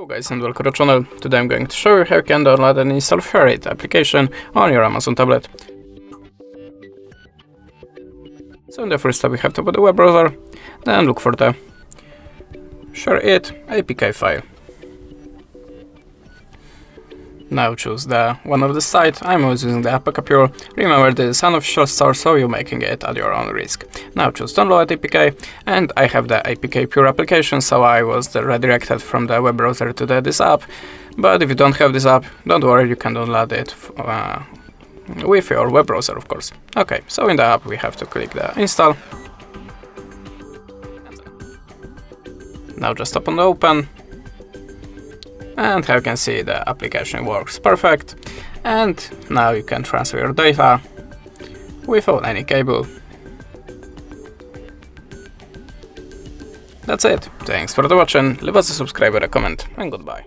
Hello guys and welcome to the channel. Today I'm going to show you how you can download and install Shareit application on your Amazon tablet. So in the first step we have to open the web browser, then look for the Shareit APK file. Now choose the one of the site. I'm always using the APK Pure. Remember, this is an unofficial store, so you're making it at your own risk. Now choose download APK, and I have the APK Pure application, so I was redirected from the web browser to this app. But if you don't have this app, don't worry, you can download it with your web browser, of course. Okay, so in the app we have to click the install. Now just open the open. And how you can see, the application works perfect. And now you can transfer your data without any cable. That's it. Thanks for watching. Leave us a subscribe or a comment, and goodbye.